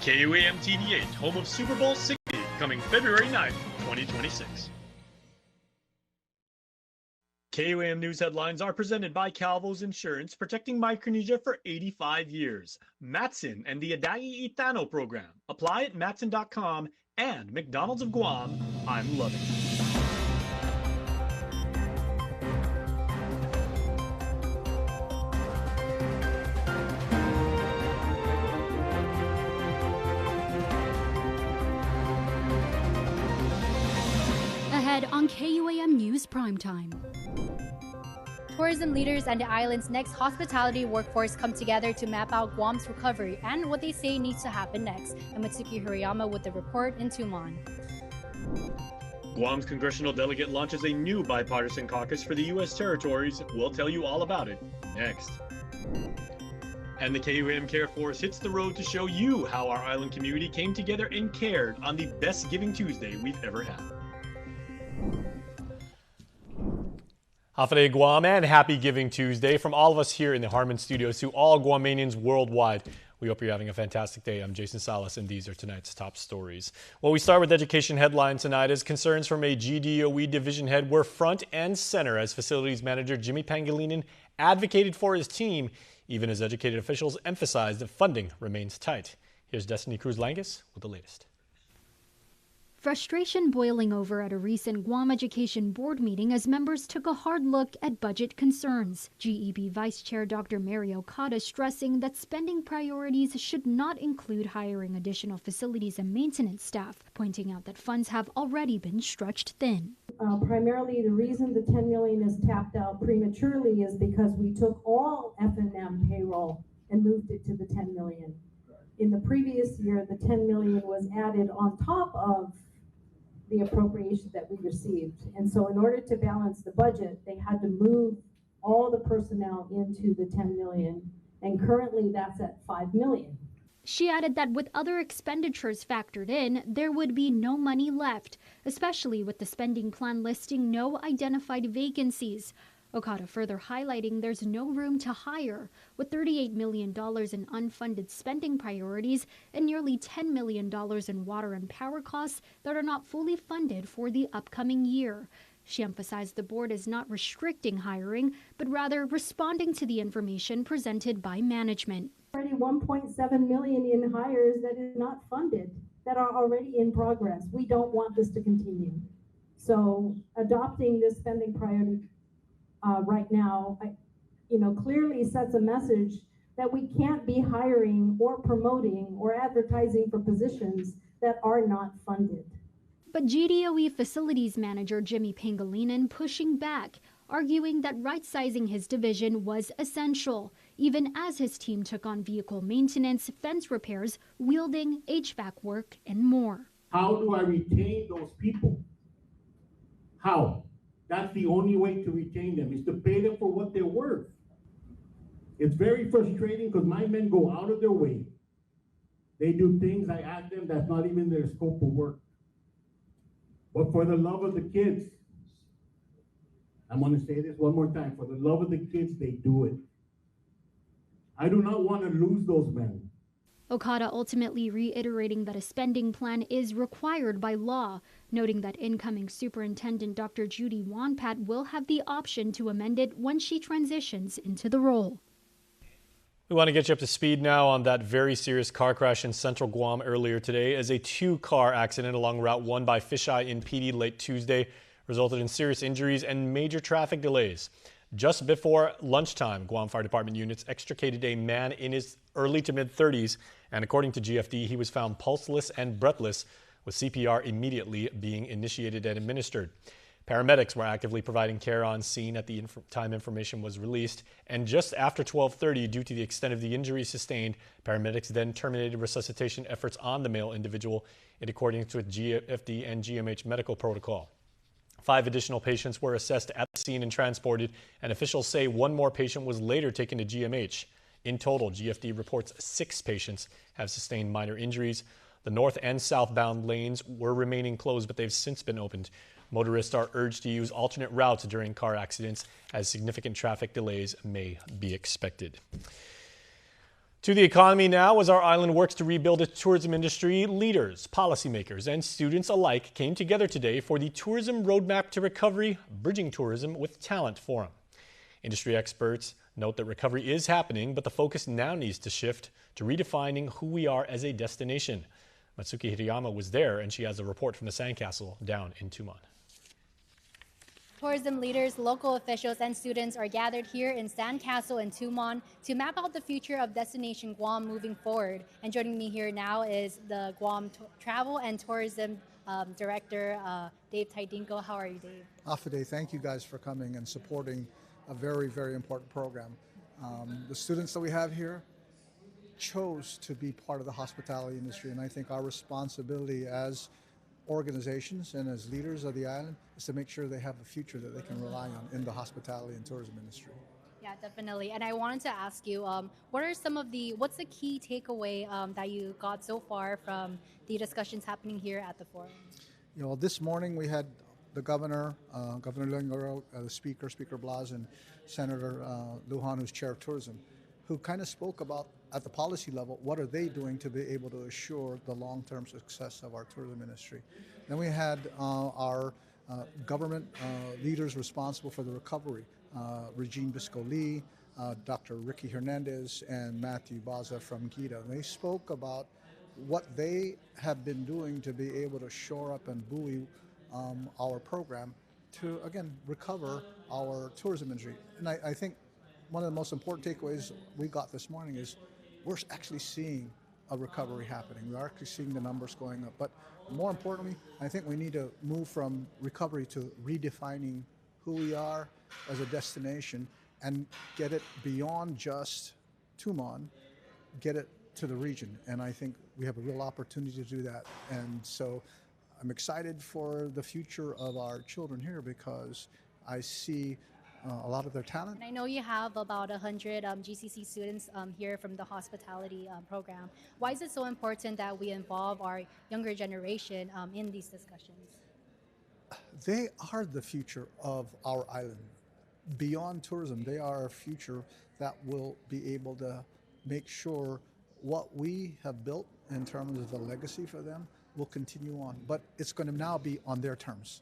KUAM TV8, home of Super Bowl 60, coming February 9th, 2026. KUAM News headlines are presented by Calvo's Insurance, protecting Micronesia for 85 years. Matson and the Adagi Itano program. Apply at matson.com and McDonald's of Guam. I'm loving it. Ahead on KUAM News Primetime. Tourism leaders and the island's next hospitality workforce come together to map out Guam's recovery and what they say needs to happen next. And Mitsuki Hirayama with the report in Tumon. Guam's congressional delegate launches a new bipartisan caucus for the U.S. territories. We'll tell you all about it next. And the KUAM Care Force hits the road to show you how our island community came together and cared on the best Giving Tuesday we've ever had. Hafide Guam and happy Giving Tuesday from all of us here in the Harmon Studios to all Guamanians worldwide. We hope you're having a fantastic day. I'm Jason Salas, and these are tonight's top stories. Well, we start with education headlines tonight as concerns from a GDOE division head were front and center as facilities manager Jimmy Pangilinan advocated for his team, even as educated officials emphasized that funding remains tight. Here's Destiny Cruz-Langus with the latest. Frustration boiling over at a recent Guam Education Board meeting as members took a hard look at budget concerns. GEB Vice Chair Dr. Mary Okada stressing that spending priorities should not include hiring additional facilities and maintenance staff, pointing out that funds have already been stretched thin. Primarily, the reason the $10 million is tapped out prematurely is because we took all F&M payroll and moved it to the $10 million. In the previous year, the $10 million was added on top of the appropriation that we received. And so in order to balance the budget, they had to move all the personnel into the 10 million. And currently that's at 5 million. She added that with other expenditures factored in, there would be no money left, especially with the spending plan listing no identified vacancies. Okada further highlighting there's no room to hire, with $38 million in unfunded spending priorities and nearly $10 million in water and power costs that are not fully funded for the upcoming year. She emphasized the board is not restricting hiring, but rather responding to the information presented by management. Already 1.7 million in hires that is not funded, that are already in progress. We don't want this to continue. So adopting this spending priority right now, clearly sets a message that we can't be hiring or promoting or advertising for positions that are not funded. But GDOE facilities manager Jimmy Pangilinan pushing back, arguing that right-sizing his division was essential, even as his team took on vehicle maintenance, fence repairs, wielding, HVAC work, and more. How do I retain those people? How? That's the only way to retain them, is to pay them for what they're worth. It's very frustrating because my men go out of their way. They do things I ask them that's not even their scope of work. But for the love of the kids, I'm going to say this one more time, for the love of the kids, they do it. I do not want to lose those men. Okada ultimately reiterating that a spending plan is required by law, noting that incoming Superintendent Dr. Judy Wanpat will have the option to amend it when she transitions into the role. We want to get you up to speed now on that very serious car crash in central Guam earlier today as a two-car accident along Route 1 by Fisheye in PD late Tuesday resulted in serious injuries and major traffic delays. Just before lunchtime, Guam Fire Department units extricated a man in his early to mid-30s, and according to GFD, he was found pulseless and breathless, with CPR immediately being initiated and administered. Paramedics were actively providing care on scene at the time information was released, and just after 12:30, due to the extent of the injuries sustained, paramedics then terminated resuscitation efforts on the male individual in accordance with GFD and GMH medical protocol. 5 additional patients were assessed at the scene and transported, and officials say one more patient was later taken to GMH. In total, GFD reports 6 patients have sustained minor injuries. The north and southbound lanes were remaining closed, but they've since been opened. Motorists are urged to use alternate routes during car accidents as significant traffic delays may be expected. To the economy now, as our island works to rebuild its tourism industry, leaders, policymakers, and students alike came together today for the Tourism Roadmap to Recovery Bridging Tourism with Talent Forum. Industry experts note that recovery is happening, but the focus now needs to shift to redefining who we are as a destination. Matsuki Hirayama was there, and she has a report from the Sandcastle down in Tumon. Tourism leaders, local officials, and students are gathered here in Sandcastle in Tumon to map out the future of Destination Guam moving forward. And joining me here now is the Guam Travel and Tourism Director, Dave Tidinko. How are you, Dave? Afide, thank you guys for coming and supporting a very, very important program. The students that we have here chose to be part of the hospitality industry, and I think our responsibility as organizations and as leaders of the island is to make sure they have a future that they can rely on in the hospitality and tourism industry. Yeah, definitely. And I wanted to ask you, what's the key takeaway that you got so far from the discussions happening here at the forum? You know, this morning we had the governor, Governor Lingaro, the Speaker Blas, and Senator Lujan, who's chair of tourism, who kind of spoke about, at the policy level, what are they doing to be able to assure the long-term success of our tourism industry. Then we had our government leaders responsible for the recovery, Regine Bisco-Lee, Dr. Ricky Hernandez, and Matthew Baza from GDOE. They spoke about what they have been doing to be able to shore up and buoy our program to, again, recover our tourism industry. And I think one of the most important takeaways we got this morning is we're actually seeing a recovery happening. We are actually seeing the numbers going up. But more importantly, I think we need to move from recovery to redefining who we are as a destination and get it beyond just Tumon, get it to the region. And I think we have a real opportunity to do that. And so I'm excited for the future of our children here because I see a lot of their talent. And I know you have about 100 GCC students here from the hospitality program. Why is it so important that we involve our younger generation in these discussions? They are the future of our island. Beyond tourism, they are a future that will be able to make sure what we have built in terms of the legacy for them will continue on. But it's going to now be on their terms.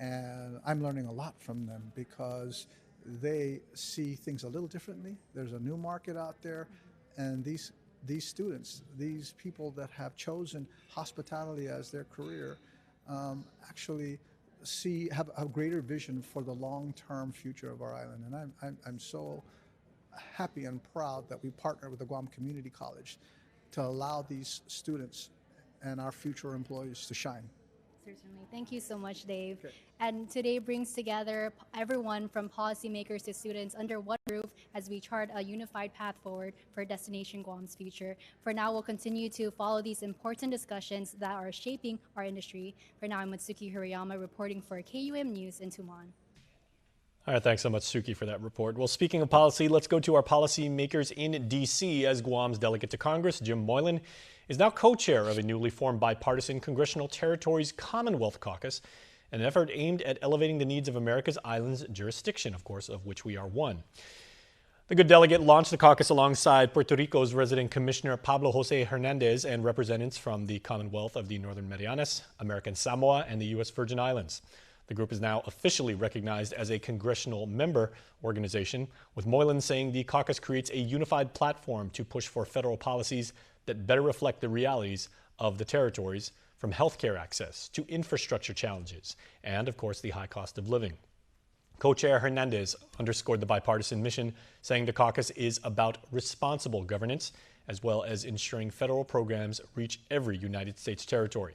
And I'm learning a lot from them because they see things a little differently. There's a new market out there, and these students, these people that have chosen hospitality as their career, actually have a greater vision for the long-term future of our island. And I'm so happy and proud that we partner with the Guam Community College to allow these students and our future employees to shine. Certainly. Thank you so much, Dave. Okay. And today brings together everyone from policymakers to students under one roof as we chart a unified path forward for Destination Guam's future. For now, we'll continue to follow these important discussions that are shaping our industry. For now, I'm Matsuki Hirayama reporting for KUAM News in Tumon. All right, thanks so much, Suki, for that report. Well, speaking of policy, let's go to our policymakers in D.C. as Guam's delegate to Congress, Jim Moylan, is now co-chair of a newly formed bipartisan Congressional Territories Commonwealth Caucus, an effort aimed at elevating the needs of America's islands jurisdiction, of course, of which we are one. The good delegate launched the caucus alongside Puerto Rico's resident Commissioner Pablo Jose Hernandez and representatives from the Commonwealth of the Northern Marianas, American Samoa, and the U.S. Virgin Islands. The group is now officially recognized as a congressional member organization, with Moylan saying the caucus creates a unified platform to push for federal policies that better reflect the realities of the territories, from healthcare access to infrastructure challenges, and of course the high cost of living. Co-chair Hernandez underscored the bipartisan mission, saying the caucus is about responsible governance, as well as ensuring federal programs reach every United States territory.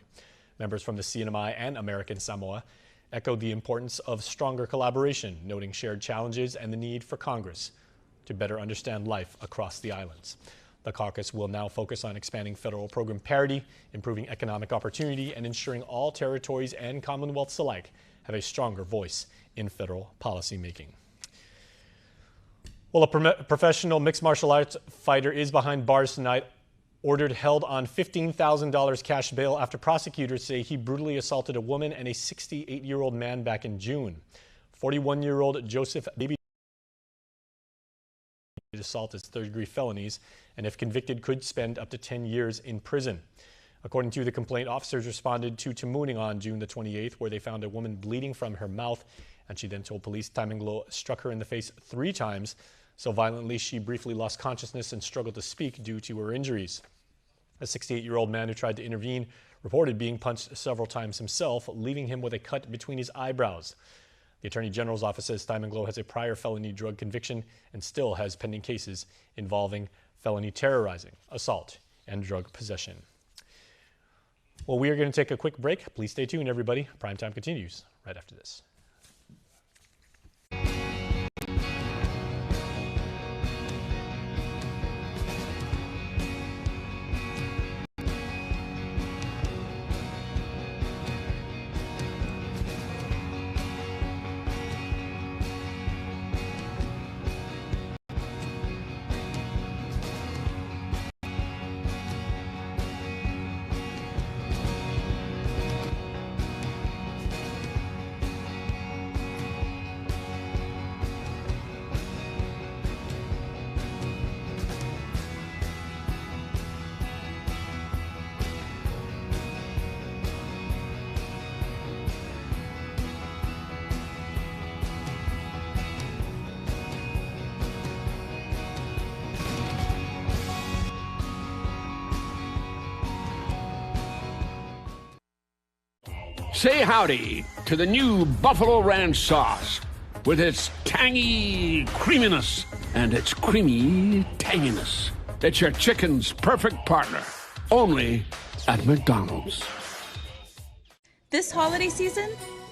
Members from the CNMI and American Samoa echoed the importance of stronger collaboration, noting shared challenges and the need for Congress to better understand life across the islands. The caucus will now focus on expanding federal program parity, improving economic opportunity, and ensuring all territories and commonwealths alike have a stronger voice in federal policymaking. Well, a professional mixed martial arts fighter is behind bars tonight, held on $15,000 cash bail after prosecutors say he brutally assaulted a woman and a 68-year-old man back in June. 41-year-old Joseph Baby assault as third-degree felonies, and if convicted, could spend up to 10 years in prison. According to the complaint, officers responded to Tamuning on June the 28th, where they found a woman bleeding from her mouth, and she then told police Taimenglo struck her in the face 3 times, so violently she briefly lost consciousness and struggled to speak due to her injuries. A 68-year-old man who tried to intervene reported being punched several times himself, leaving him with a cut between his eyebrows. The Attorney General's office says Taimenglo has a prior felony drug conviction and still has pending cases involving felony terrorizing, assault, and drug possession. Well, we are going to take a quick break. Please stay tuned, everybody. Primetime continues right after this. Say howdy to the new Buffalo Ranch sauce with its tangy creaminess and its creamy tanginess. It's your chicken's perfect partner, only at McDonald's. This holiday season,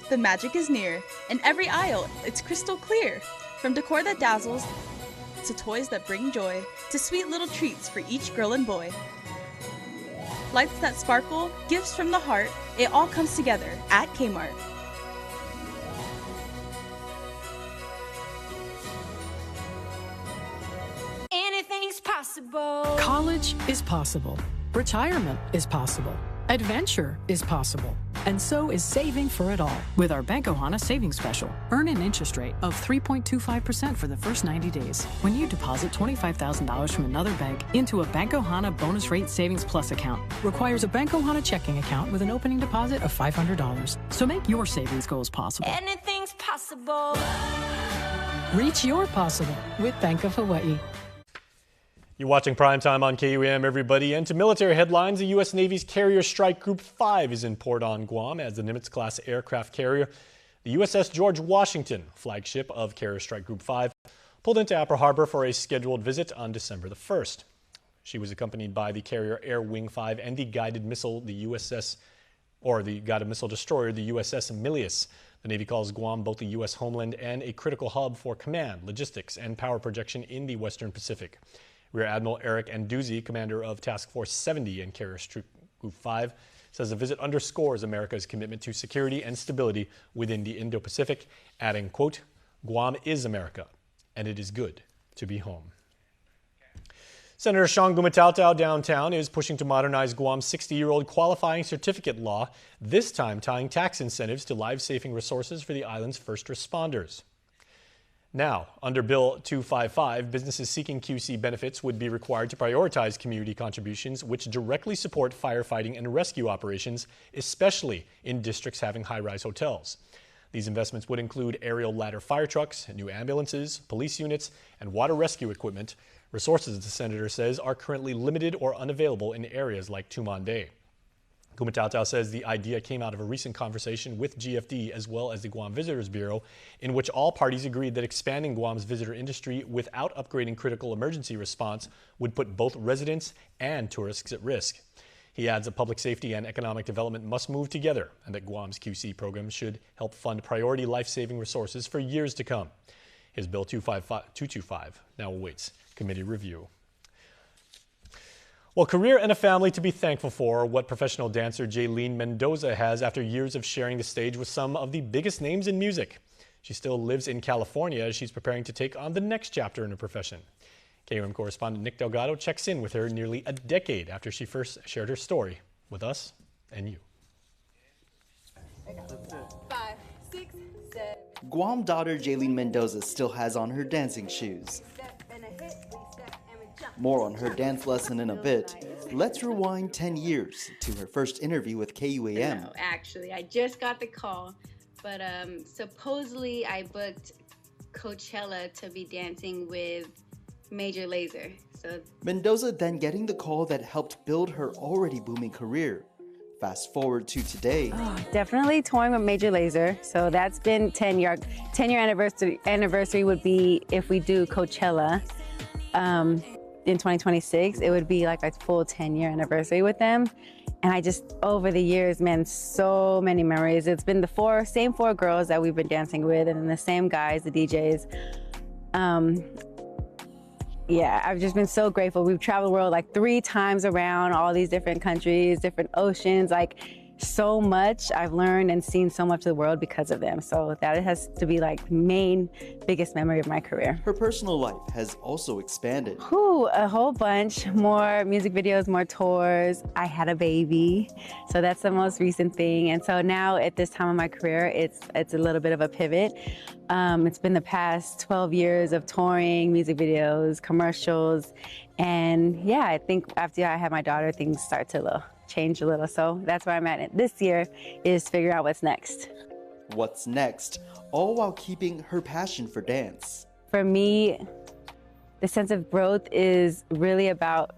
the magic is near. In every aisle, it's crystal clear. From decor that dazzles, to toys that bring joy, to sweet little treats for each girl and boy. Lights that sparkle, gifts from the heart, it all comes together at Kmart. Anything's possible. College is possible. Retirement is possible. Adventure is possible. And so is saving for it all. With our Bank Ohana Savings Special, earn an interest rate of 3.25% for the first 90 days when you deposit $25,000 from another bank into a Bank Ohana Bonus Rate Savings Plus account. Requires a Bank Ohana checking account with an opening deposit of $500. So make your savings goals possible. Anything's possible. Reach your possible with Bank of Hawaii. You're watching Primetime on KUAM, everybody. And to military headlines, the U.S. Navy's Carrier Strike Group 5 is in port on Guam as the Nimitz-class aircraft carrier. The USS George Washington, flagship of Carrier Strike Group 5, pulled into Apra Harbor for a scheduled visit on December the 1st. She was accompanied by the Carrier Air Wing 5 and the guided missile, the guided missile destroyer, the USS Milius. The Navy calls Guam both the U.S. homeland and a critical hub for command, logistics, and power projection in the Western Pacific. Rear Admiral Eric Anduzzi, commander of Task Force 70 and Carrier Strike Group 5, says the visit underscores America's commitment to security and stability within the Indo-Pacific, adding, quote, "Guam is America, and it is good to be home." Senator Sean Gumatautau downtown is pushing to modernize Guam's 60-year-old qualifying certificate law, this time tying tax incentives to life-saving resources for the island's first responders. Now, under Bill 255, businesses seeking QC benefits would be required to prioritize community contributions which directly support firefighting and rescue operations, especially in districts having high-rise hotels. These investments would include aerial ladder fire trucks, new ambulances, police units, and water rescue equipment. Resources, the senator says, are currently limited or unavailable in areas like Tumon-Day. Gumatautau says the idea came out of a recent conversation with GFD as well as the Guam Visitors Bureau, in which all parties agreed that expanding Guam's visitor industry without upgrading critical emergency response would put both residents and tourists at risk. He adds that public safety and economic development must move together and that Guam's QC program should help fund priority life-saving resources for years to come. His Bill 225 now awaits committee review. Well, career and a family to be thankful for, what professional dancer Jaylene Mendoza has after years of sharing the stage with some of the biggest names in music. She still lives in California as she's preparing to take on the next chapter in her profession. KUAM correspondent Nick Delgado checks in with her nearly a decade after she first shared her story with us and you. 5, 6, 7. Guam daughter Jaylene Mendoza still has on her dancing shoes. More on her dance lesson in a bit. Let's rewind 10 years to her first interview with KUAM. No, actually, I just got the call, but supposedly I booked Coachella to be dancing with Major Lazer. So Mendoza then getting the call that helped build her already booming career. Fast forward to today. Oh, definitely touring with Major Lazer. So that's been 10-year anniversary would be if we do Coachella in 2026. It would be like a full 10-year anniversary with them. And I just, over the years, man, so many memories. It's been the same four girls that we've been dancing with, and then the same guys, the DJs. Yeah, I've just been so grateful. We've traveled the world like 3 times around, all these different countries, different oceans, like so much. I've learned and seen so much of the world because of them. So that has to be like main, biggest memory of my career. Her personal life has also expanded. A whole bunch, more music videos, more tours. I had a baby, so that's the most recent thing. And so now at this time of my career, it's a little bit of a pivot. It's been the past 12 years of touring, music videos, commercials. And yeah, I think after I had my daughter, things start to change a little. So that's where I'm at this year, is figure out what's next. What's next? All while keeping her passion for dance. For me, the sense of growth is really about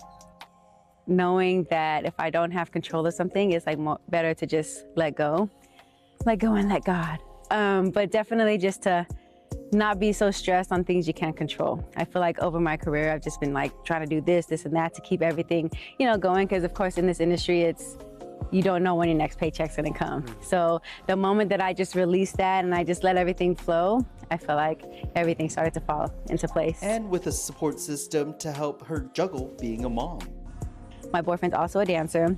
knowing that if I don't have control of something, it's like better to just let go and let God. But definitely just to not be so stressed on things you can't control. I feel like over my career, I've just been like trying to do this and that to keep everything, going. Because of course in this industry, you don't know when your next paycheck's gonna come. So the moment that I just released that and I just let everything flow, I feel like everything started to fall into place. And with a support system to help her juggle being a mom. My boyfriend's also a dancer.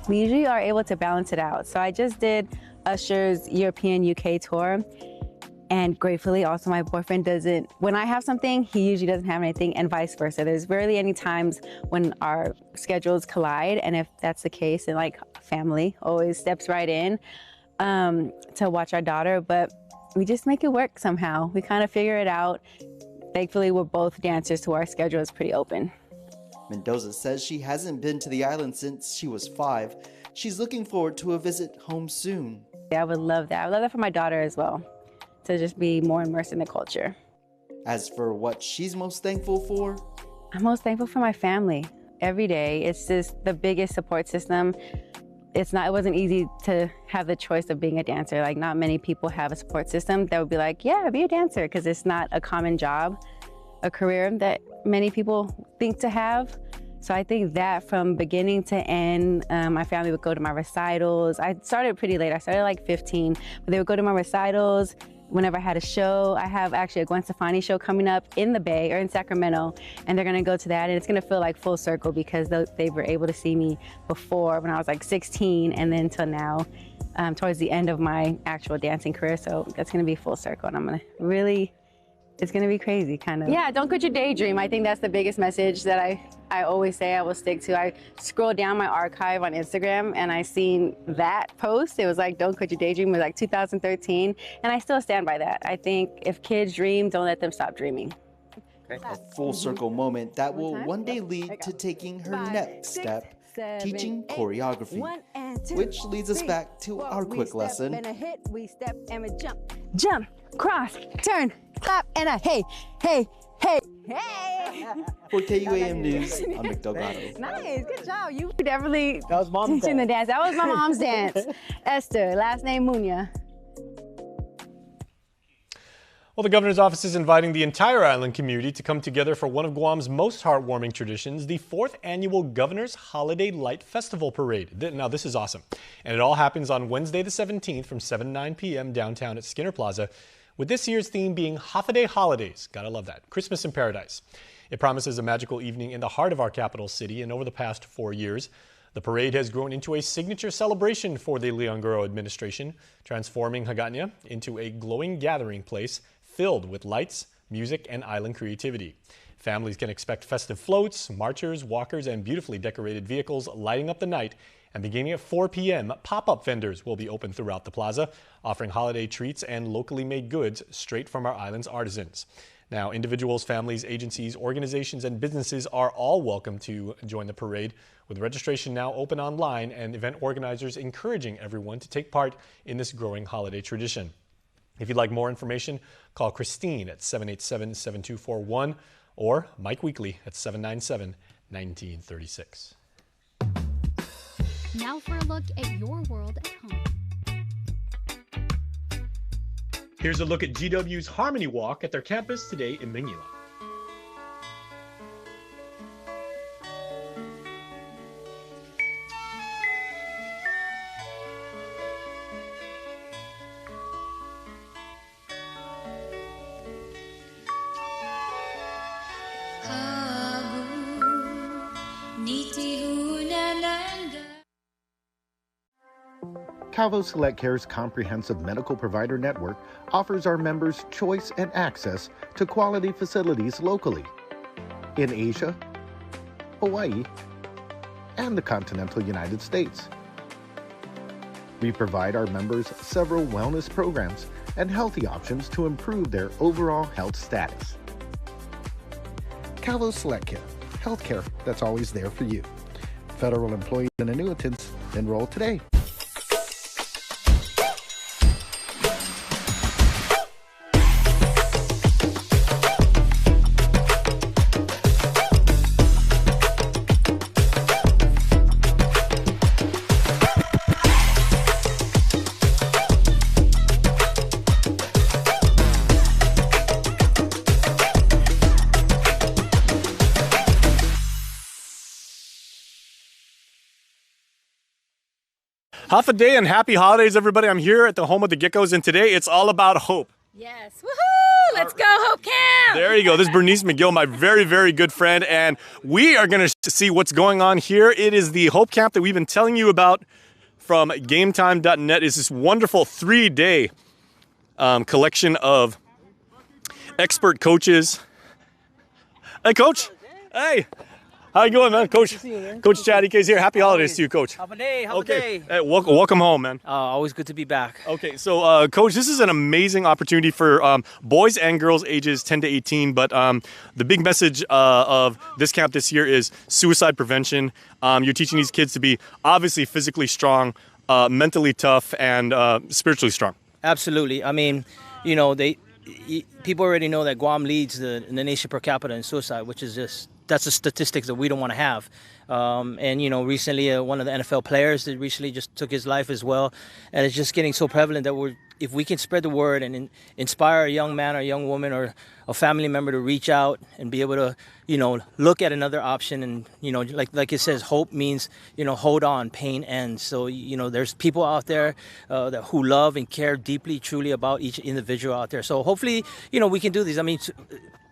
We usually are able to balance it out. So I just did Usher's European UK tour. And gratefully, also my boyfriend doesn't, when I have something, he usually doesn't have anything, and vice versa. There's rarely any times when our schedules collide. And if that's the case, then like family always steps right in to watch our daughter. But we just make it work somehow. We kind of figure it out. Thankfully, we're both dancers, so our schedule is pretty open. Mendoza says she hasn't been to the island since she was 5. She's looking forward to a visit home soon. Yeah, I would love that. I would love that for my daughter as well, to just be more immersed in the culture. As for what she's most thankful for? I'm most thankful for my family. Every day, it's just the biggest support system. It wasn't easy to have the choice of being a dancer. Like, not many people have a support system that would be like, yeah, be a dancer, because it's not a common job, a career that many people think to have. So I think that from beginning to end, my family would go to my recitals. I started pretty late. I started like 15, but they would go to my recitals. Whenever I had a show, I have actually a Gwen Stefani show coming up in the Bay or in Sacramento, and they're gonna go to that, and it's gonna feel like full circle because they were able to see me before when I was like 16, and then till now, towards the end of my actual dancing career. So that's gonna be full circle, and I'm gonna really, it's gonna be crazy, kind of. Yeah, don't quit your daydream. I think that's the biggest message that I always say I will stick to. I scrolled down my archive on Instagram and I seen that post. It was like, don't quit your daydream. It was like 2013. And I still stand by that. I think if kids dream, don't let them stop dreaming. A full circle moment that will one day lead to taking her next step, teaching choreography. Which leads us back to our quick lesson. And a hit, we step and we jump. Jump, cross, turn, clap, and a hey, hey, hey. Hey! For KUAM News, I'm Nick Delgado. Nice, good job. You definitely that was mom's teaching dance. the dance. That was my mom's dance. Esther, last name Munya. Well, the governor's office is inviting the entire island community to come together for one of Guam's most heartwarming traditions, the 4th annual Governor's Holiday Light Festival Parade. Now, this is awesome. And it all happens on Wednesday the 17th from 7 to 9 p.m. downtown at Skinner Plaza, with this year's theme being Hafaday Holidays. Gotta love that. Christmas in Paradise. It promises a magical evening in the heart of our capital city, and over the past 4 years, the parade has grown into a signature celebration for the Leongoro administration, transforming Hagåtña into a glowing gathering place filled with lights, music, and island creativity. Families can expect festive floats, marchers, walkers, and beautifully decorated vehicles lighting up the night. And beginning at 4 p.m., pop-up vendors will be open throughout the plaza, offering holiday treats and locally made goods straight from our island's artisans. Now, individuals, families, agencies, organizations, and businesses are all welcome to join the parade, with registration now open online and event organizers encouraging everyone to take part in this growing holiday tradition. If you'd like more information, call Christine at 787-7241 or Mike Weekly at 797-1936. Now for a look at your world at home. Here's a look at GW's Harmony Walk at their campus today in Manila. Calvo Select Care's comprehensive medical provider network offers our members choice and access to quality facilities locally in Asia, Hawaii, and the continental United States. We provide our members several wellness programs and healthy options to improve their overall health status. Calvo Select Care, healthcare that's always there for you. Federal employees and annuitants, enroll today. Half a day and happy holidays, everybody. I'm here at the home of the Geckos, and today it's all about hope. Yes, woohoo! Let's go, Hope Camp! There you go. This is Bernice McGill, my very, very good friend, and we are going to see what's going on here. It is the Hope Camp that we've been telling you about from GameTime.net. It's this wonderful 3-day collection of expert coaches. Hey, Coach. Hey. How you going, man? Coach Chad EK's here. Happy holidays to you, Coach. Have a day. Have a day. Hey, welcome home, man. Always good to be back. Okay, so Coach, this is an amazing opportunity for boys and girls ages 10 to 18. But the big message of this camp this year is suicide prevention. You're teaching these kids to be obviously physically strong, mentally tough, and spiritually strong. Absolutely. I mean, you know, people already know that Guam leads the nation per capita in suicide, which is just. That's a statistics that we don't want to have. And, you know, recently one of the NFL players that recently just took his life as well. And it's just getting so prevalent that if we can spread the word and inspire a young man or a young woman or a family member to reach out and be able to, you know, look at another option. And, you know, like it says, hope means, you know, hold on, pain ends. So, you know, there's people out there who love and care deeply, truly about each individual out there. So hopefully, you know, we can do these. I mean,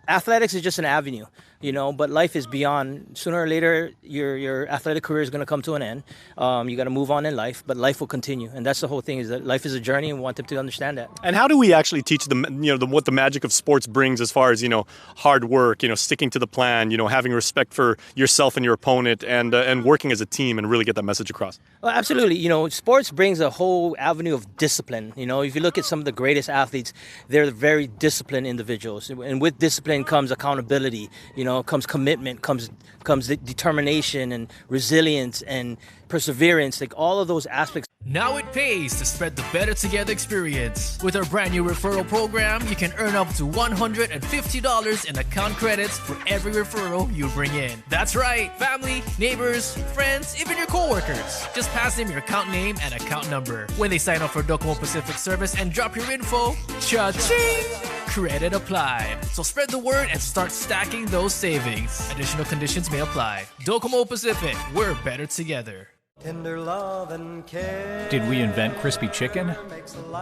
athletics is just an avenue, you know, but life is beyond. Sooner or later, your athletic career is going to come to an end. You got to move on in life, but life will continue. And that's the whole thing, is that life is a journey, and we want them to understand that. And how do we actually teach them, you know, what the magic of sports brings as far as, you know, hard work, you know, sticking to the plan, you know, having respect for yourself and your opponent, and working as a team and really get that message across? Well, absolutely. You know, sports brings a whole avenue of discipline. You know, if you look at some of the greatest athletes, they're very disciplined individuals. And with discipline comes accountability, you know, comes commitment, comes determination and resilience and perseverance, like all of those aspects. Now it pays to spread the Better Together experience. With our brand new referral program, you can earn up to $150 in account credits for every referral you bring in. That's right, family, neighbors, friends, even your coworkers. Just pass them your account name and account number. When they sign up for Docomo Pacific service and drop your info, cha-ching! Credit applied. So spread the word and start stacking those savings. Additional conditions may apply. Docomo Pacific, we're better together. Tender love and care. Did we invent crispy chicken?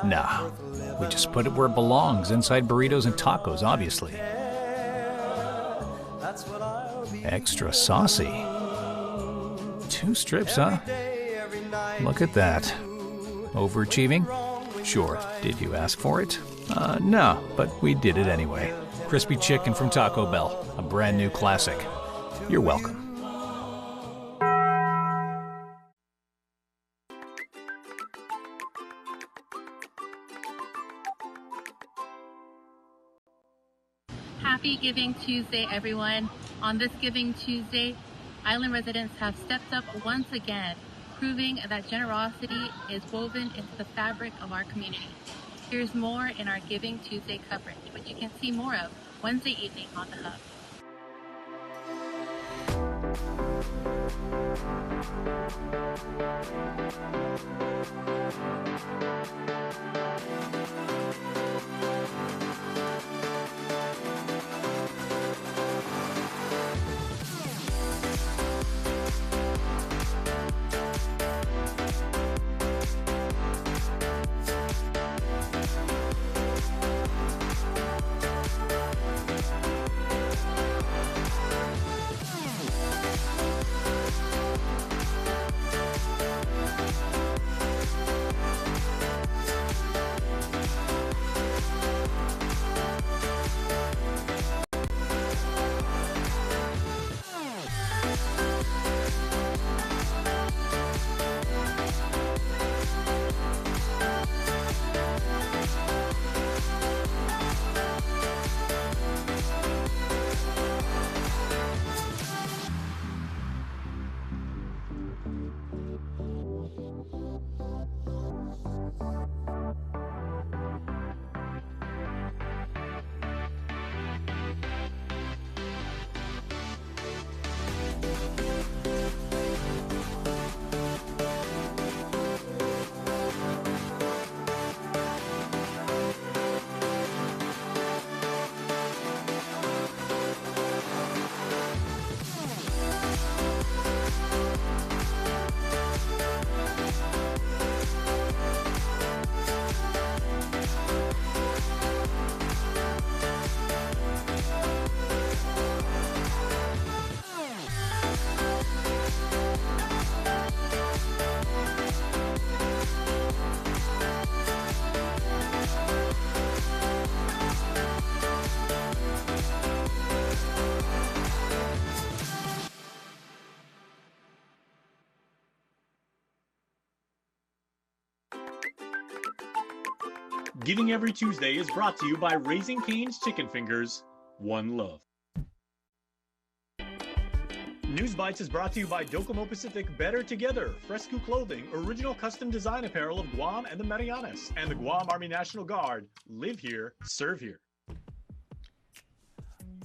Nah. We just put it where it belongs, inside burritos and tacos, obviously. Extra saucy. 2 strips, huh? Look at that. Overachieving? Sure. Did you ask for it? No, but we did it anyway. Crispy chicken from Taco Bell, a brand new classic. You're welcome. Happy Giving Tuesday, everyone. On this Giving Tuesday, Island residents have stepped up once again, proving that generosity is woven into the fabric of our community. Here's more in our Giving Tuesday coverage, which you can see more of Wednesday evening on The Hub. Giving Every Tuesday is brought to you by Raising Cane's Chicken Fingers, One Love. News Bites is brought to you by Docomo Pacific Better Together, Fresco Clothing, original custom design apparel of Guam and the Marianas, and the Guam Army National Guard. Live here, serve here.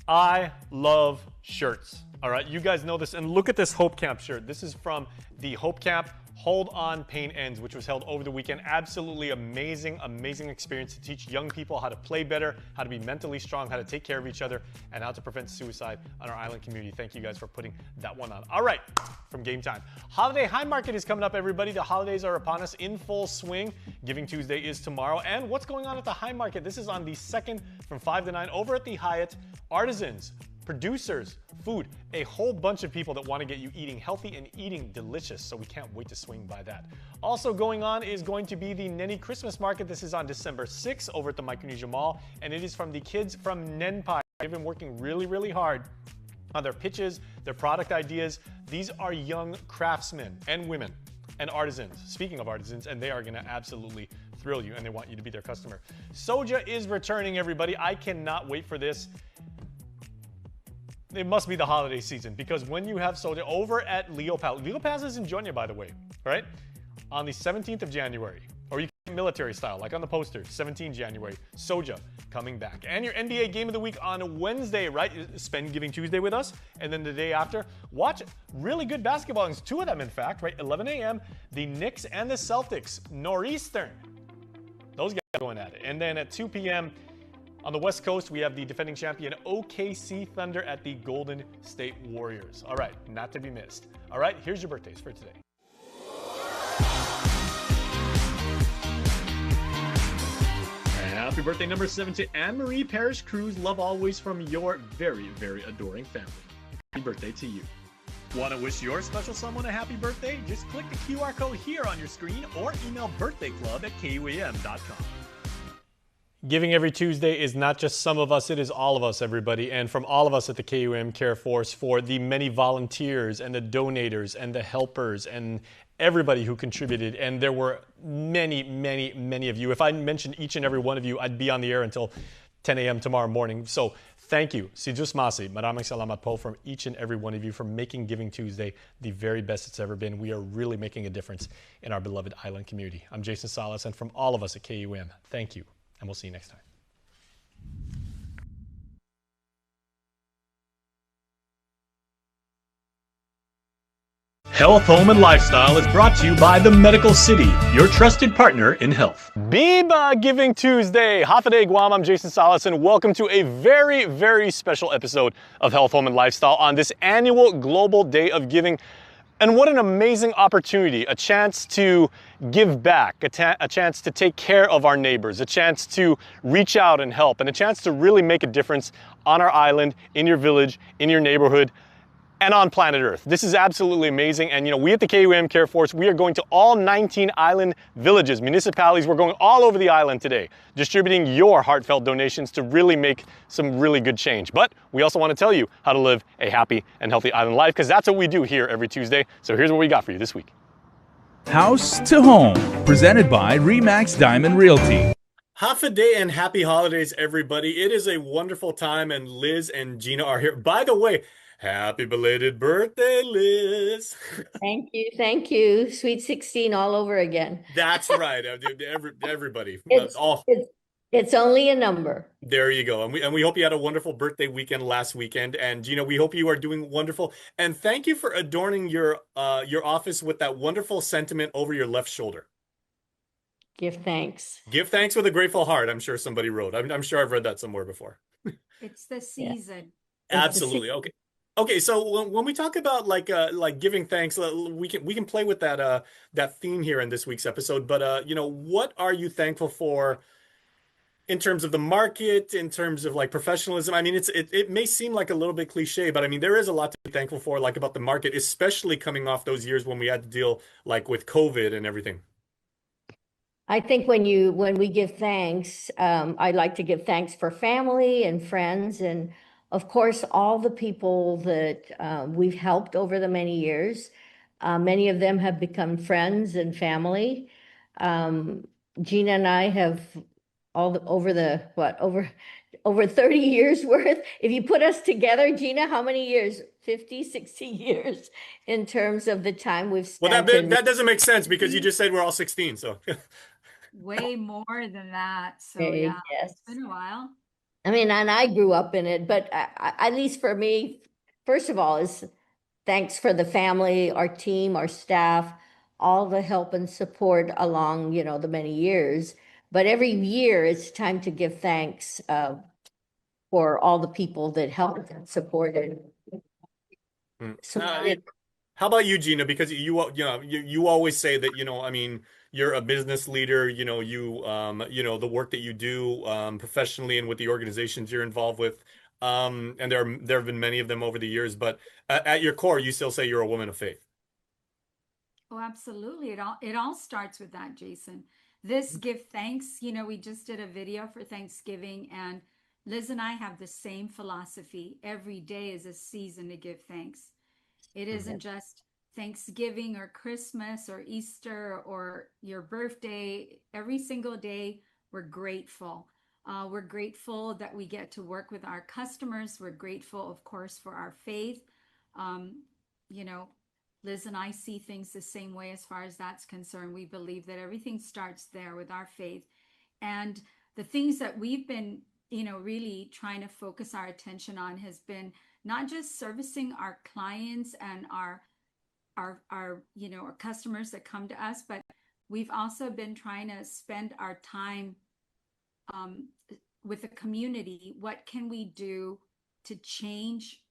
I love shirts. All right, you guys know this. And look at this Hope Camp shirt. This is from the Hope Camp Hold On Pain Ends, which was held over the weekend. Absolutely amazing, amazing experience to teach young people how to play better, how to be mentally strong, how to take care of each other, and how to prevent suicide on our island community. Thank you guys for putting that one on. All right, from Game Time. Holiday High Market is coming up, everybody. The holidays are upon us in full swing. Giving Tuesday is tomorrow. And what's going on at the High Market? This is on the 2nd from 5 to 9 over at the Hyatt. Artisans, producers, food, a whole bunch of people that want to get you eating healthy and eating delicious, so we can't wait to swing by that. Also going on is going to be the Neni Christmas Market. This is on December 6th over at the Micronesia Mall, and it is from the kids from Nenpai. They've been working really, really hard on their pitches, their product ideas. These are young craftsmen and women and artisans, speaking of artisans, and they are going to absolutely thrill you, and they want you to be their customer. Soja is returning, everybody. I cannot wait for this. It must be the holiday season, because when you have soja over at Leo Paz is in Jonia, by the way, right? On the 17th of January, or you can get military style, like on the poster, 17 January, soja coming back. And your NBA Game of the Week on Wednesday, right? Spend Giving Tuesday with us, and then the day after, watch really good basketball games, 2 of them in fact, right? 11 a.m., the Knicks and the Celtics, Northeastern. Those guys are going at it. And then at 2 p.m., on the West Coast, we have the defending champion OKC Thunder at the Golden State Warriors. All right, not to be missed. All right, here's your birthdays for today. Happy birthday number 7 to Anne-Marie Parrish Cruz. Love always from your very, very adoring family. Happy birthday to you. Want to wish your special someone a happy birthday? Just click the QR code here on your screen or email birthdayclub@KUAM.com. Giving Every Tuesday is not just some of us, it is all of us, everybody. And from all of us at the KUAM Care Force, for the many volunteers and the donators and the helpers and everybody who contributed. And there were many, many, many of you. If I mentioned each and every one of you, I'd be on the air until 10 a.m. tomorrow morning. So Thank you. Si Diyos masi. Maraming salamat po from each and every one of you for making Giving Tuesday the very best it's ever been. We are really making a difference in our beloved island community. I'm Jason Salas, and from all of us at KUAM, thank you, and we'll see you next time. Health, Home, and Lifestyle is brought to you by the Medical City, your trusted partner in health. Biba Giving Tuesday! Hafa Guam, I'm Jason Salas, and welcome to a very, very special episode of Health, Home, and Lifestyle on this annual Global Day of Giving. And what an amazing opportunity, a chance to give back, a chance to take care of our neighbors, a chance to reach out and help, and a chance to really make a difference on our island, in your village, in your neighborhood, and on planet Earth. This is absolutely amazing. And we at the KUAM Care Force, we are going to all 19 island villages, municipalities. We're going all over the island today, distributing your heartfelt donations to really make some really good change. But we also want to tell you how to live a happy and healthy island life, because that's what we do here every Tuesday. So here's what we got for you this week. House to Home, presented by Remax Diamond Realty. Hafa day and happy holidays, everybody. It is a wonderful time, and Liz and Gina are here. By the way, happy belated birthday, Liz. Thank you. Thank you. Sweet 16 all over again. That's right. Everybody. It's only a number. There you go. And we hope you had a wonderful birthday weekend last weekend. And, we hope you are doing wonderful. And thank you for adorning your office with that wonderful sentiment over your left shoulder. Give thanks. Give thanks with a grateful heart, I'm sure somebody wrote. I'm sure I've read that somewhere before. It's the season. Yeah. Absolutely. Okay. Okay, so when we talk about like giving thanks, we can play with that theme here in this week's episode. But what are you thankful for in terms of the market, in terms of like professionalism? I mean, it may seem like a little bit cliche, but I mean there is a lot to be thankful for, like about the market, especially coming off those years when we had to deal like with COVID and everything. I think when we give thanks, I like to give thanks for family and friends, and of course, all the people that we've helped over the many years. Many of them have become friends and family. Gina and I have over 30 years worth. If you put us together, Gina, how many years? 50, 60 years in terms of the time we've spent. Well, that doesn't make sense because you just said we're all 16, so. Way more than that. So yeah, yes. It's been a while. I mean, and I grew up in it, but at least for me, first of all, is thanks for the family, our team, our staff, all the help and support along, the many years. But every year it's time to give thanks for all the people that helped and supported. So how about you, Gina? Because you always say that, I mean, you're a business leader, the work that you do professionally and with the organizations you're involved with. And there have been many of them over the years, but at your core, you still say you're a woman of faith. Oh, absolutely. It all starts with that, Jason. This give thanks, we just did a video for Thanksgiving, and Liz and I have the same philosophy. Every day is a season to give thanks. It isn't just Thanksgiving or Christmas or Easter or your birthday. Every single day, we're grateful. We're grateful that we get to work with our customers. We're grateful, of course, for our faith. Liz and I see things the same way as far as that's concerned. We believe that everything starts there with our faith. And the things that we've been, really trying to focus our attention on has been not just servicing our clients and our customers that come to us, but we've also been trying to spend our time with the community. What can we do to change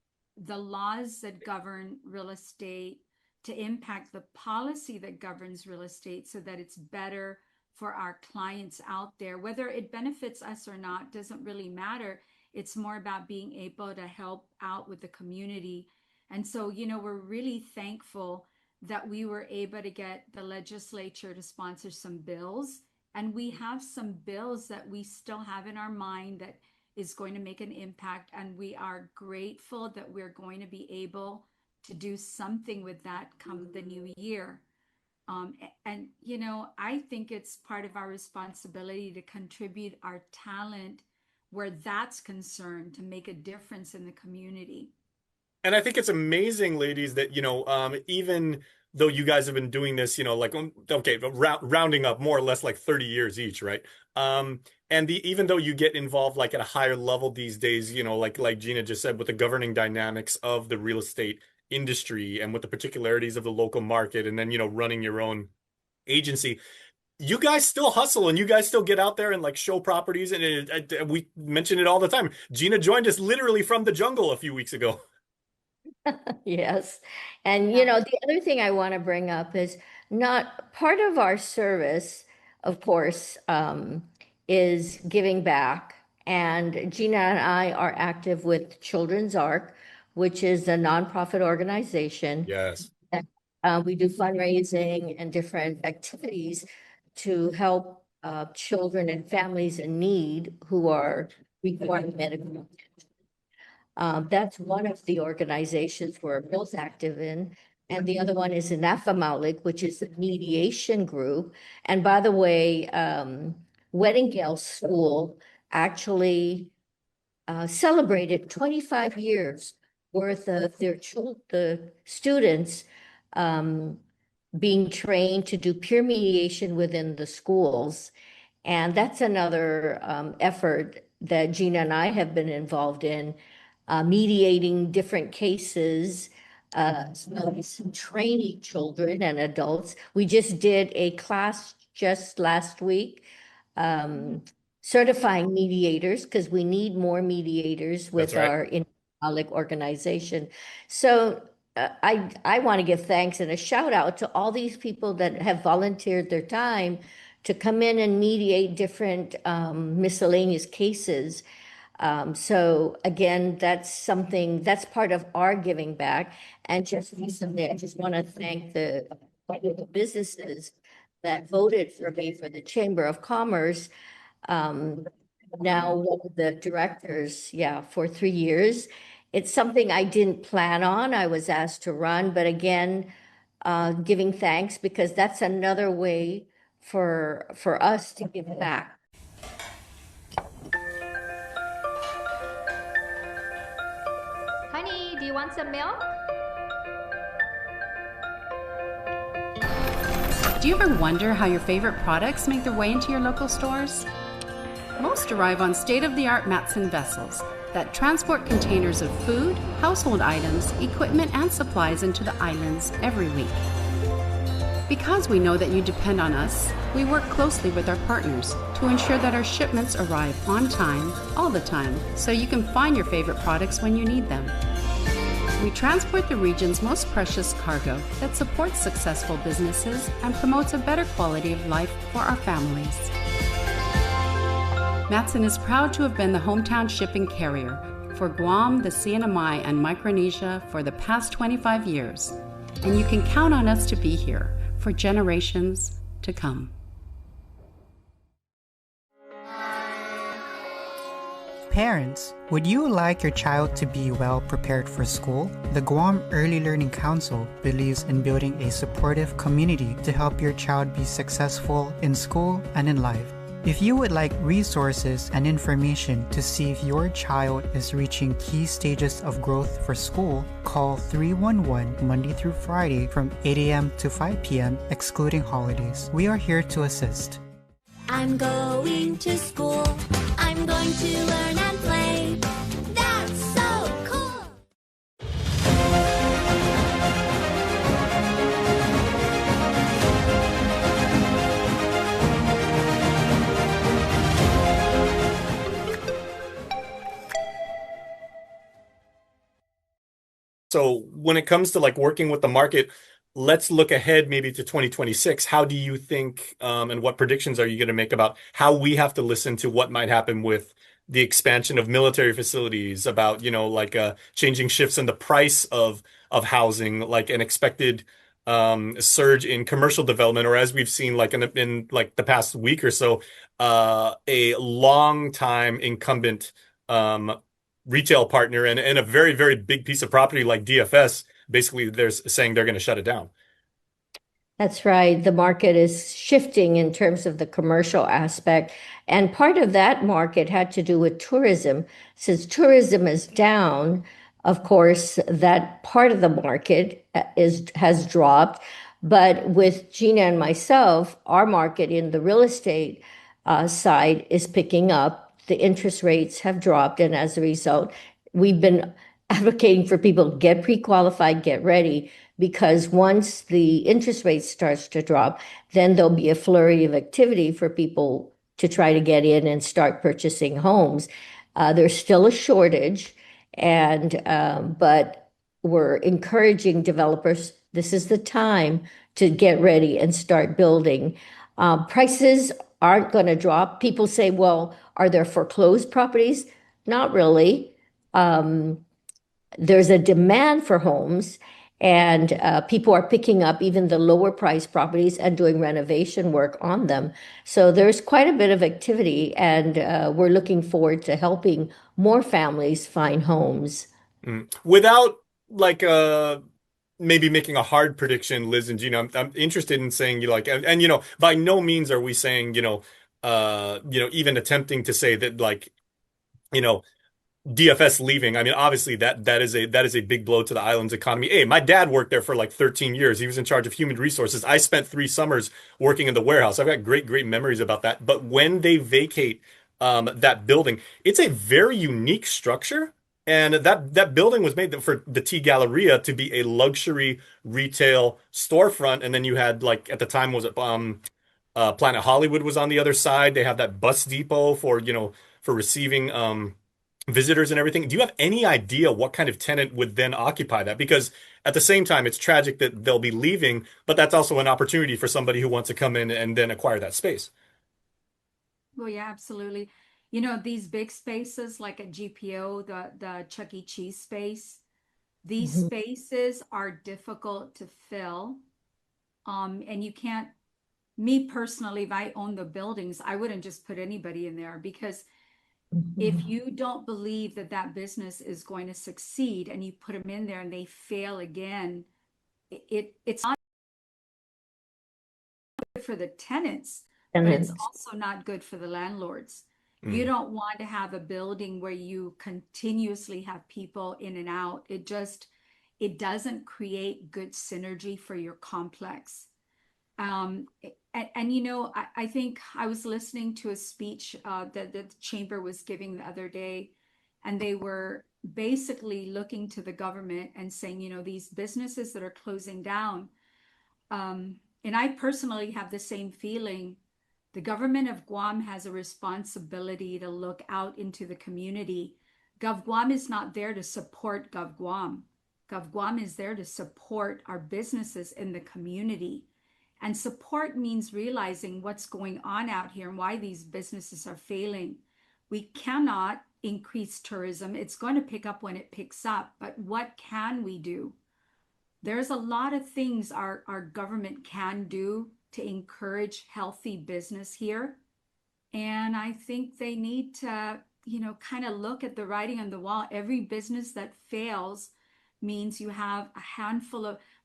the laws that govern real estate, to impact the policy that governs real estate so that it's better for our clients out there? Whether it benefits us or not doesn't really matter. It's more about being able to help out with the community. And so, we're really thankful that we were able to get the legislature to sponsor some bills. And we have some bills that we still have in our mind that is going to make an impact. And we are grateful that we're going to be able to do something with that come the new year. I think it's part of our responsibility to contribute our talent where that's concerned to make a difference in the community. And I think it's amazing, ladies, that, even though you guys have been doing this, like, okay, but rounding up more or less like 30 years each, right? And even though you get involved like at a higher level these days, like Gina just said, with the governing dynamics of the real estate industry and with the particularities of the local market, and then, running your own agency, you guys still hustle and you guys still get out there and like show properties. And we mention it all the time. Gina joined us literally from the jungle a few weeks ago. Yes. And, the other thing I want to bring up is not part of our service, of course, is giving back. And Gina and I are active with Children's Arc, which is a nonprofit organization. Yes. We do fundraising and different activities to help children and families in need who are requiring medical attention. That's one of the organizations we're both active in. And the other one is Anafamalik, which is a mediation group. And by the way, Weddingale School actually celebrated 25 years worth of the students being trained to do peer mediation within the schools. And that's another effort that Gina and I have been involved in, mediating different cases, training children and adults. We just did a class just last week, certifying mediators, because we need more mediators with our organization. So I want to give thanks and a shout out to all these people that have volunteered their time to come in and mediate different miscellaneous cases. So again, that's part of our giving back. And just recently, I just want to thank the businesses that voted for me for the Chamber of Commerce. Now one of the directors, for 3 years. It's something I didn't plan on. I was asked to run, but again, giving thanks, because that's another way for us to give back. Honey, do you want some milk? Do you ever wonder how your favorite products make their way into your local stores? Most arrive on state-of-the-art Matson vessels that transport containers of food, household items, equipment, and supplies into the islands every week. Because we know that you depend on us, we work closely with our partners to ensure that our shipments arrive on time, all the time, so you can find your favorite products when you need them. We transport the region's most precious cargo that supports successful businesses and promotes a better quality of life for our families. Matson is proud to have been the hometown shipping carrier for Guam, the CNMI, and Micronesia for the past 25 years, and you can count on us to be here for generations to come. Parents, would you like your child to be well prepared for school? The Guam Early Learning Council believes in building a supportive community to help your child be successful in school and in life. If you would like resources and information to see if your child is reaching key stages of growth for school, call 311 Monday through Friday from 8 a.m. to 5 p.m. excluding holidays. We are here to assist. I'm going to school. I'm going to learn and play. That's so cool. So when it comes to like working with the market, let's look ahead maybe to 2026. How do you think, and what predictions are you going to make about how we have to listen to what might happen with the expansion of military facilities, about, changing shifts in the price of housing, like an expected surge in commercial development, or as we've seen like in like the past week or so, a long time incumbent retail partner and a very, very big piece of property like DFS, basically they're saying they're going to shut it down. That's right. The market is shifting in terms of the commercial aspect. And part of that market had to do with tourism. Since tourism is down, of course, that part of the market has dropped. But with Gina and myself, our market in the real estate side is picking up. The interest rates have dropped. And as a result, we've been advocating for people to get pre-qualified, get ready, because once the interest rate starts to drop, then there'll be a flurry of activity for people to try to get in and start purchasing homes. There's still a shortage, but we're encouraging developers. This is the time to get ready and start building. Prices aren't going to drop. People say, well, are there foreclosed properties? Not really. There's a demand for homes, and people are picking up even the lower priced properties and doing renovation work on them. So there's quite a bit of activity, and we're looking forward to helping more families find homes. Without like maybe making a hard prediction, Liz and Gina, I'm interested in saying and you know, by no means are we saying, even attempting to say that DFS leaving. I mean, obviously that is a big blow to the island's economy. Hey, my dad worked there for like 13 years. He was in charge of human resources. I spent 3 summers working in the warehouse. I've got great memories about that. But when they vacate that building, it's a very unique structure. And that building was made for the Tea Galleria to be a luxury retail storefront. And then you had, like, at the time, was it Planet Hollywood was on the other side. They have that bus depot for receiving visitors and everything. Do you have any idea what kind of tenant would then occupy that? Because at the same time, it's tragic that they'll be leaving, but that's also an opportunity for somebody who wants to come in and then acquire that space. Well, yeah, absolutely. These big spaces like at GPO, the Chuck E. Cheese space, these spaces are difficult to fill. And you can't, me personally, if I own the buildings, I wouldn't just put anybody in there, because if you don't believe that business is going to succeed and you put them in there and they fail again, it's not good for the tenants, but it's also not good for the landlords. You don't want to have a building where you continuously have people in and out. It doesn't create good synergy for your complex. I think I was listening to a speech that the chamber was giving the other day, and they were basically looking to the government and saying, these businesses that are closing down, and I personally have the same feeling. The government of Guam has a responsibility to look out into the community. GovGuam is not there to support GovGuam. GovGuam is there to support our businesses in the community. And support means realizing what's going on out here and why these businesses are failing. We cannot increase tourism. It's going to pick up when it picks up. But what can we do? There's a lot of things our government can do to encourage healthy business here. And I think they need to, kind of look at the writing on the wall. Every business that fails means you have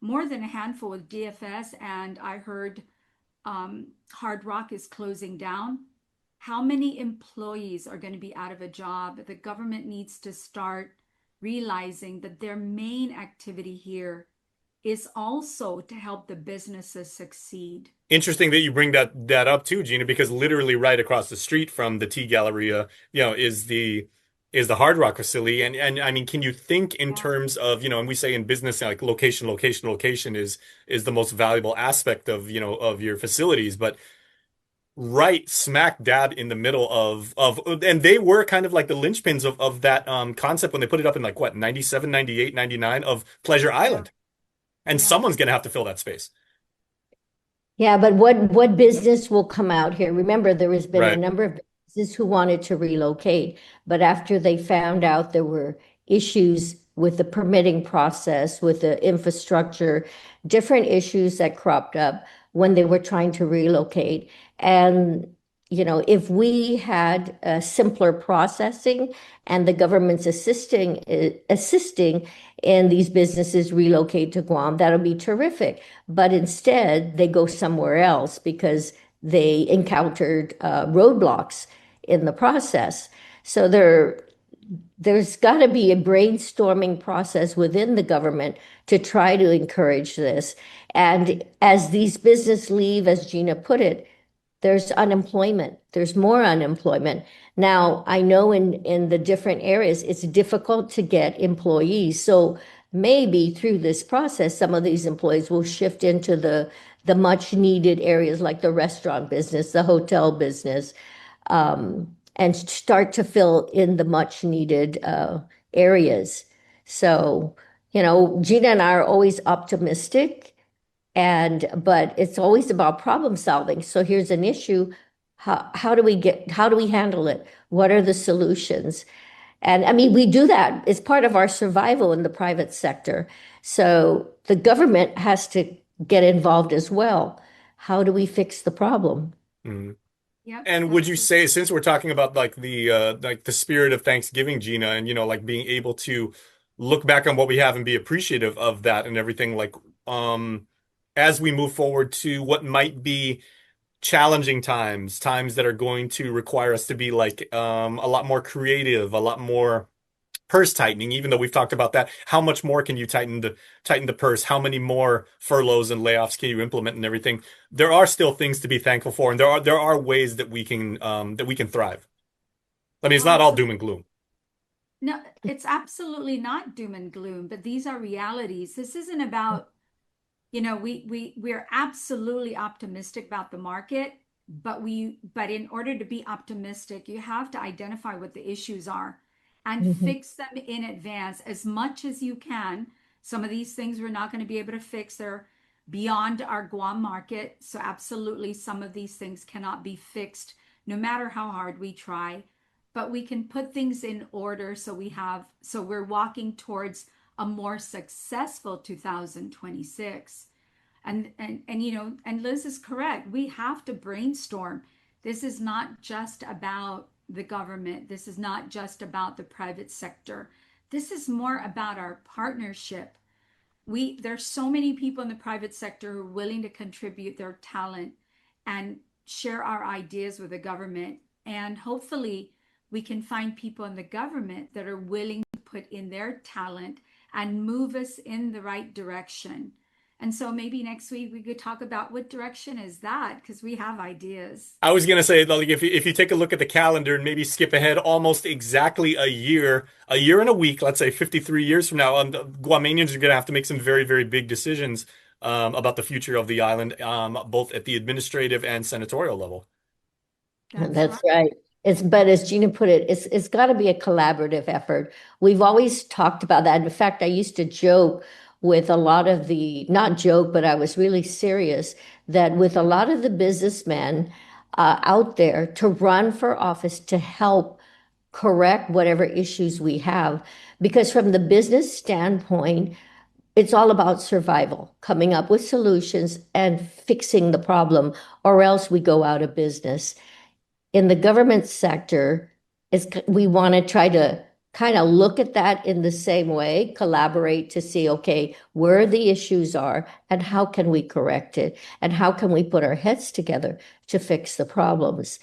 more than a handful with DFS, and I heard Hard Rock is closing down. How many employees are going to be out of a job? The government needs to start realizing that their main activity here is also to help the businesses succeed. Interesting that you bring that up too, Gina, because literally right across the street from the Tea Galleria, is the Hard Rock facility. And I mean, can you think in terms of, and we say in business, like location is the most valuable aspect of, of your facilities, but right smack dab in the middle of, and they were kind of like the linchpins of that concept when they put it up in 97, 98, 99 of Pleasure Island. And someone's going to have to fill that space. Yeah, but what business will come out here? Remember, there has been a number of businesses who wanted to relocate, but after they found out there were issues with the permitting process, with the infrastructure, different issues that cropped up when they were trying to relocate. And, if we had simpler processing and the government's assisting in these businesses relocate to Guam, that'll be terrific. But instead, they go somewhere else because they encountered roadblocks in the process. So there's got to be a brainstorming process within the government to try to encourage this. And as these businesses leave, as Gina put it, there's unemployment. There's more unemployment. Now, I know in the different areas, it's difficult to get employees. So maybe through this process, some of these employees will shift into the much needed areas like the restaurant business, the hotel business, and start to fill in the much needed areas. So, Gina and I are always optimistic. But it's always about problem solving. So here's an issue. How do we handle it? What are the solutions? And I mean, we do that. It's part of our survival in the private sector. So the government has to get involved as well. How do we fix the problem? Mm-hmm. Yep. And would you say, since we're talking about like the spirit of Thanksgiving, Gina, and like being able to look back on what we have and be appreciative of that and everything, like as we move forward to what might be challenging times that are going to require us to be like a lot more creative, a lot more purse tightening, even though we've talked about that, how much more can you tighten the purse? How many more furloughs and layoffs can you implement and everything? There are still things to be thankful for, and there are ways that we can thrive. I mean, it's not all doom and gloom. No, it's absolutely not doom and gloom, but these are realities. This isn't about, we're absolutely optimistic about the market, but in order to be optimistic, you have to identify what the issues are and fix them in advance as much as you can. Some of these things we're not going to be able to fix. They're beyond our Guam market. So absolutely, some of these things cannot be fixed no matter how hard we try. But we can put things in order so we're walking towards a more successful 2026. And Liz is correct. We have to brainstorm. This is not just about the government. This is not just about the private sector. This is more about our partnership. There's so many people in the private sector who are willing to contribute their talent and share our ideas with the government. And hopefully we can find people in the government that are willing to put in their talent and move us in the right direction. And so maybe next week we could talk about what direction is that, because we have ideas. I was going to say, like, if you take a look at the calendar and maybe skip ahead almost exactly a year and a week, let's say 53 years from now, Guamanians are going to have to make some very, very big decisions about the future of the island, both at the administrative and senatorial level. That's right. But as Gina put it, it's got to be a collaborative effort. We've always talked about that. In fact, I used to joke with a lot of not joke, but I was really serious that with a lot of the businessmen out there to run for office to help correct whatever issues we have, because from the business standpoint, it's all about survival, coming up with solutions and fixing the problem, or else we go out of business. In the government sector, we want to try to kind of look at that in the same way, collaborate to see, okay, where the issues are and how can we correct it and how can we put our heads together to fix the problems.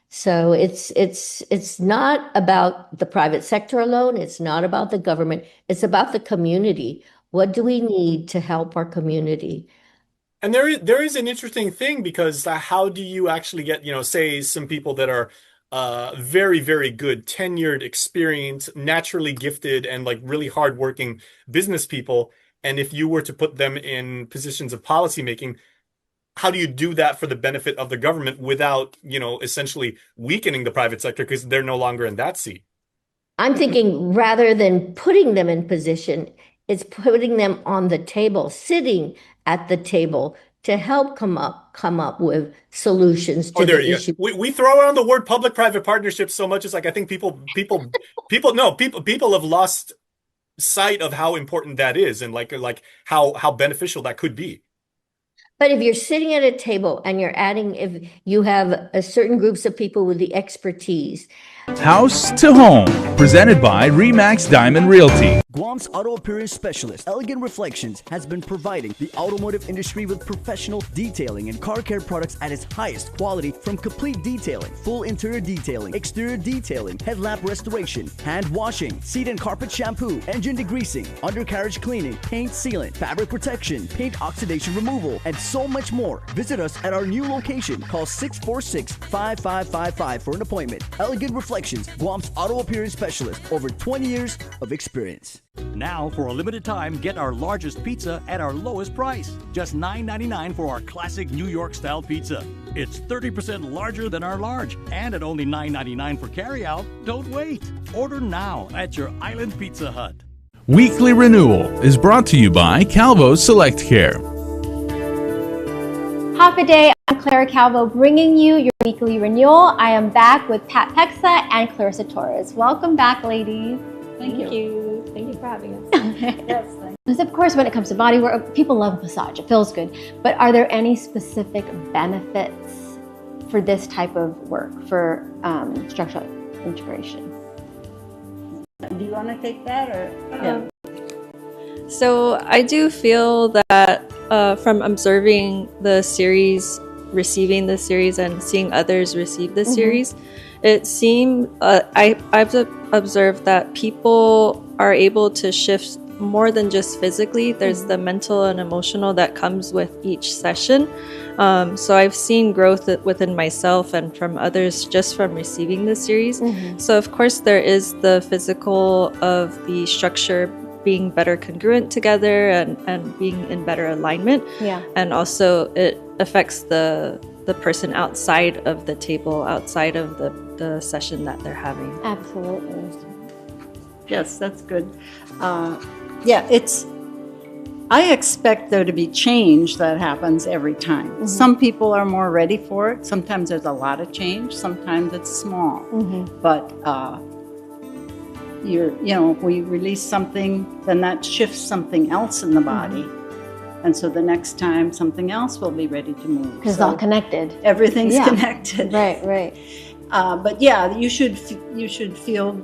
So it's not about the private sector alone. It's not about the government. It's about the community. What do we need to help our community? And there is an interesting thing, because how do you actually get, say some people that are very, very good, tenured, experienced, naturally gifted, and like really hardworking business people. And if you were to put them in positions of policymaking, how do you do that for the benefit of the government without, essentially weakening the private sector because they're no longer in that seat? I'm thinking rather than putting them in position, it's putting them on the table, sitting at the table to help come up with solutions to the issue. We throw around the word public-private partnership so much. It's like, I think people have lost sight of how important that is and like how beneficial that could be. But if you're sitting at a table and you're adding, if you have a certain groups of people with the expertise. House to Home, presented by Remax Diamond Realty. Guam's auto appearance specialist, Elegant Reflections, has been providing the automotive industry with professional detailing and car care products at its highest quality, from complete detailing, full interior detailing, exterior detailing, headlamp restoration, hand washing, seat and carpet shampoo, engine degreasing, undercarriage cleaning, paint sealant, fabric protection, paint oxidation removal, and so much more. Visit us at our new location. Call 646-5555 for an appointment. Elegant Reflections, Guam's auto appearance specialist, over 20 years of experience. Now, for a limited time, get our largest pizza at our lowest price. Just $9.99 for our classic New York-style pizza. It's 30% larger than our large, and at only $9.99 for carryout. Don't wait. Order now at your Island Pizza Hut. Weekly Renewal is brought to you by Calvo Select Care. Happy day, I'm Clara Calvo, bringing you your weekly renewal. I am back with Pat Pexa and Clarissa Torres. Welcome back, ladies. Thank you. Thank you for having us. Yes, because of course, when it comes to body work, people love massage. It feels good. But are there any specific benefits for this type of work, for structural integration? Do you want to take that, or? Yeah. So I do feel that from observing the series, receiving the series, and seeing others receive the series, it seemed I've observed that people are able to shift more than just physically. There's the mental and emotional that comes with each session. So I've seen growth within myself and from others just from receiving the series. So of course there is the physical of the structure being better congruent together and being in better alignment. Yeah. And also it affects the person outside of the table, outside of the session that they're having. Absolutely. Yes, that's good. Yeah, I expect there to be change that happens every time. Some people are more ready for it. Sometimes there's a lot of change. Sometimes it's small. But if we release something, then that shifts something else in the body. And so the next time something else will be ready to move. Because it's all connected. Everything's connected. Right. But yeah, you should feel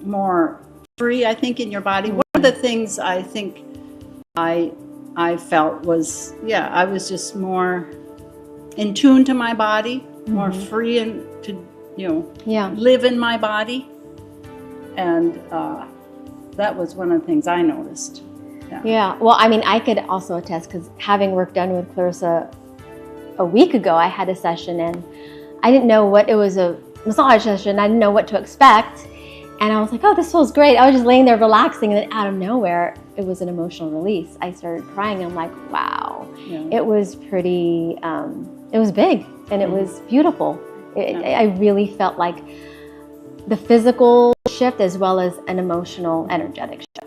more free, I think, in your body. One of the things I think I felt was, I was just more in tune to my body, more free and to live in my body. And that was one of the things I noticed. Yeah. Well, I mean, I could also attest, because having work done with Clarissa a week ago, I had a session and I didn't know it was a massage session. I didn't know what to expect. And I was like, oh, this feels great. I was just laying there relaxing, and then out of nowhere, it was an emotional release. I started crying. I'm like, wow. It was pretty, it was big and it was beautiful. I really felt like the physical shift as well as an emotional, energetic shift.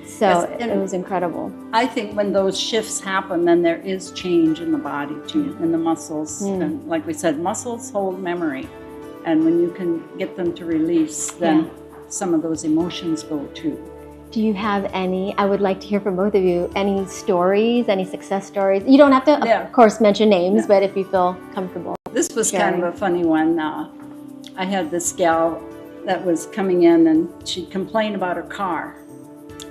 So it was incredible. I think when those shifts happen, then there is change in the body too, in the muscles. And like we said, muscles hold memory. And when you can get them to release, then some of those emotions go too. Do you have any, I would like to hear from both of you, any stories, any success stories? You don't have to, of course, mention names, but if you feel comfortable. This was kind of a funny one. I had this gal that was coming in and she complained about her car.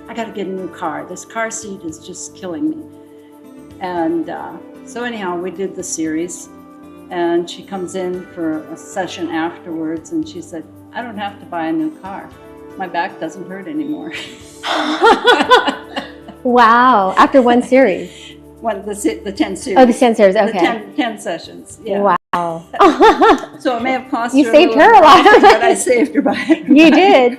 I got to get a new car. This car seat is just killing me. And so anyhow, we did the series, and she comes in for a session afterwards, and she said, I don't have to buy a new car. My back doesn't hurt anymore. Wow, after one series. The 10 series. Oh, the 10 series, okay. The 10 sessions, yeah. Wow. So it may have cost you her saved her a lot. But I saved her by You did.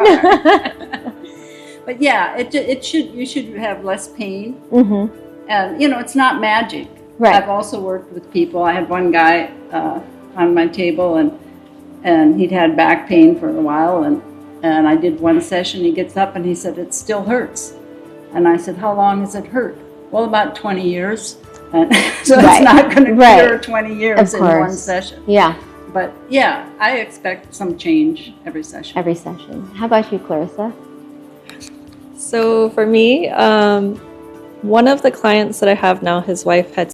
But yeah, you should have less pain. And it's not magic. Right. I've also worked with people. I had one guy on my table, and he'd had back pain for a while, and I did one session. He gets up and he said, it still hurts. And I said, how long has it hurt? Well, about 20 years. And so it's not going to cure 20 years in one session. Yeah. But yeah, I expect some change every session. Every session. How about you, Clarissa? So for me, one of the clients that I have now, his wife had